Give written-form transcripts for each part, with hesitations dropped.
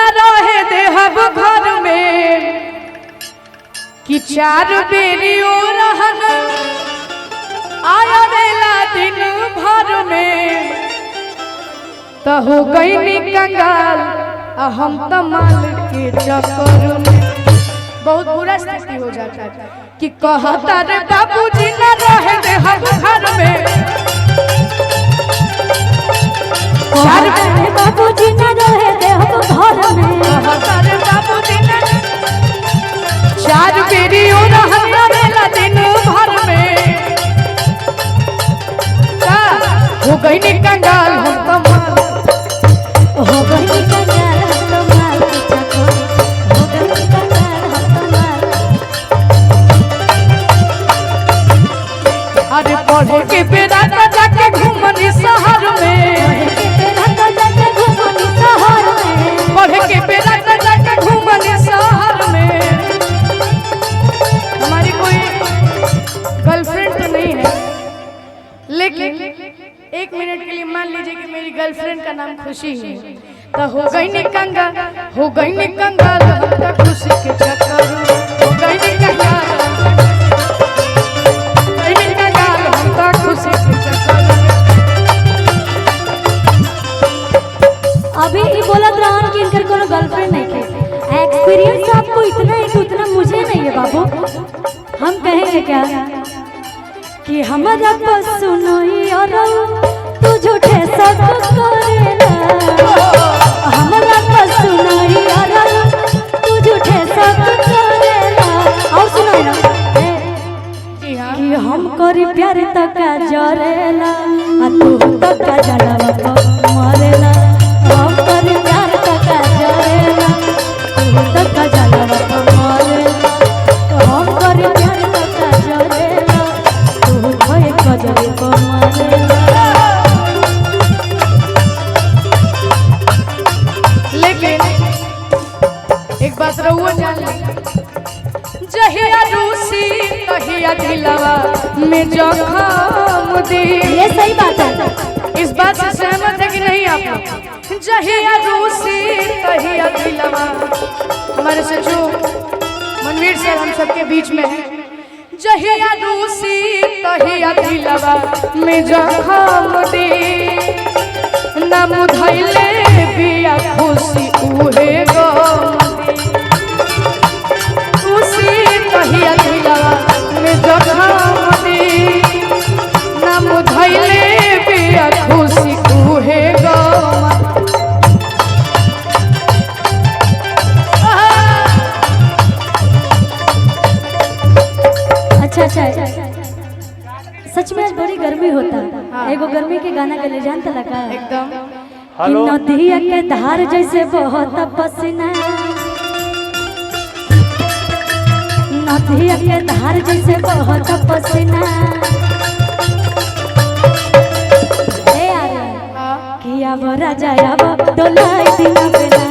न रहे देहब घर में कि 4 बेरी रहन आया बेला दिन भर में तो हो गई कंगाल हम तमाल के चक्कर में। बहुत बुरा स्थिति हो जाता है कि कहता रे बाबूजी न रहे देहब घर में, बाबूजी न रहे देहब घर में, कहता रे बाबूजी न 4 बेरी रहना दिन भर में हो गई नी कंगाल हम तमाल, हो गई कंगाल हम तमाल के चक्कर, हो गई कंगाल हम तमाल। अरे पढ़े के बेरा का जाके घूमनी शहर में, पढ़े के बेरा का जाके घूमनी शहर में। हमारी कोई गर्लफ्रेंड तो नहीं है, लेकिन 1 मिनट के लिए मान लीजिए कि मेरी गर्लफ्रेंड का नाम खुशी है, तो हो गई नी कंगाल, हो गई नी कंगाल हम तो खुशी के चक्कर, हो गई नी कंगाल, हम तो खुशी के चक्कर। अभी ये बोलत रहन कि इनकर कोनो गर्लफ्रेंड नहीं है। एक्सपीरियंस आपको इतना है कि उतना मुझे नहीं है बाबू। हम कहेंगे क्या कि हमारा बस सुनो और तू झूठे सब करेला, हमारा बस सुनो और तू झूठे सब करेला। और सुनो ना जी हाँ, कि हम करी प्यार तक जरेला आ तू तक जलवा को मरेला, हम करी प्यार तक जरेला तू तक जलवा को मरेला, हम करी प्यार तक जरेला तू भय गजब को मरेला। लेकिन एक बात रहुआ जान ले, जहिया रूसी तहिया दिलवा में जखम दे। ये सही बात है, इस बात से सहमत है कि नहीं आप लोग? जहिया रूसी तहिया दिलवा, हमारे सचो मनवीर सर हम सबके बीच में है। जहिया रूसी तहिया दिलवा में जखम दे, ना मुधैले बिया खुशी उहे गम दे। खुशी तहिया दिलवा में जखम दे, ना मुधैले बिया खुशी उहे गम दे। अच्छा सच में आज बड़ी गर्मी होता है। हाँ। एगो गर्मी के गाना के ले जानता लगा एकदम कि नदिया के धार जैसे बहुत पसीना, नदिया के धार जैसे बहुत पसीना। ए यार कि अब राजा अब डोलाई दिना बेला,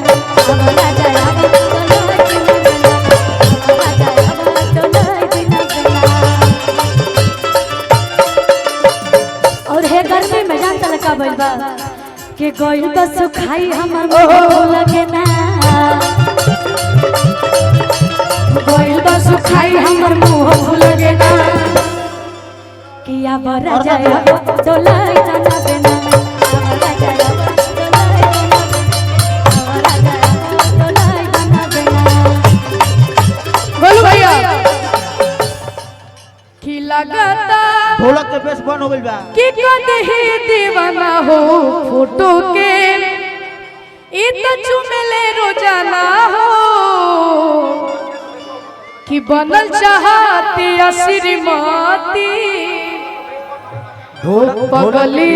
अब राजा अब डोलाई दिना बेला, अब राजा अब डोलाई दिना बेला। और हे गर्मी में जानता लगा बलबा के गोइल तो सुखाई हमर मुंह लगे ना, गोइल तो सुखाई हमर मुंह लगे ना। कि अब राजा अब डोलाई जाना बेना, अब राजा अब डोलाई जाना बेना, अब राजा अब डोलाई जाना बेना। बोलो भैया कि लगाता ढोलक के बेस बंद हो गइल बा कि कदही दीवाना हो फोटो के, ई तो चुमेले रोजाना हो कि बनल चाहती श्रीमती पगली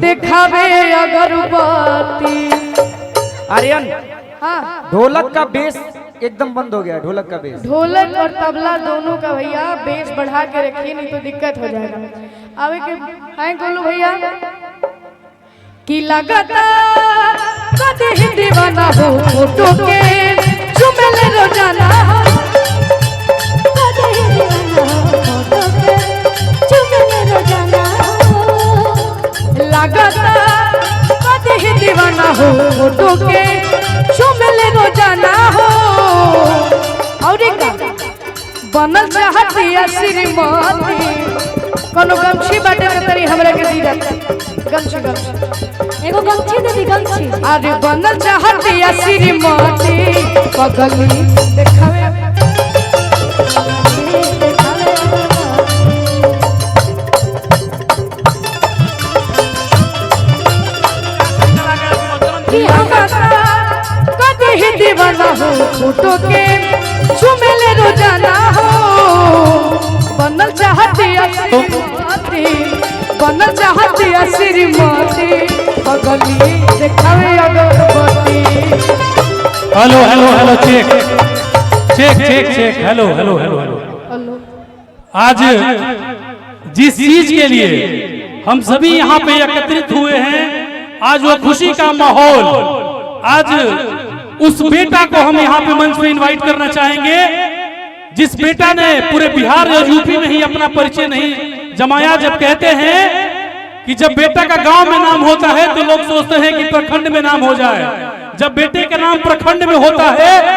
दिखावे अगरबत्ती। आर्यन हाँ, ढोलक का बेस एकदम बंद हो गया, ढोलक का बेस। ढोलक और तबला दोनों का भैया बेस बढ़ा के रखिए, नहीं तो दिक्कत हो जाएगा। आवे के आए गोलू भैया कि लगाता कदही दीवाना हो फोटो के, चुमेले रोजाना हो कदही दीवाना हो फोटो के, चुमेले रोजाना हो। लगाता कदही दीवाना हो फोटो के चुमले रोजाना हो। और एक बनल चाहती है श्रीमती कोनो गमछी बाटे में तरी हमरा के दी जाता गमछी गमछी एगो गमछी दे दी गमछी। अरे बनल चाहती है श्रीमती पगली देखावे कि हमारा कभी ही दीवाना हो फोटो के चुमेले रोजाना हो। बनल चाहती है श्रीमती बनल चाहती है श्रीमती पगली देखावे अगरबत्ती। Hello hello hello check check check check hello hello hello hello. आज जिस चीज के लिए हम सभी यहाँ पे एकत्रित हुए हैं, आज वो खुशी का माहौल, आज उस बेटा को हम यहाँ पे मंच पे इनवाइट करना चाहेंगे जिस बेटा ने पूरे बिहार या यूपी में ही अपना परिचय नहीं जमाया। जब कहते हैं कि जब बेटा का गांव में नाम होता है तो लोग सोचते हैं कि प्रखंड में नाम हो जाए, जब बेटे का नाम प्रखंड में होता है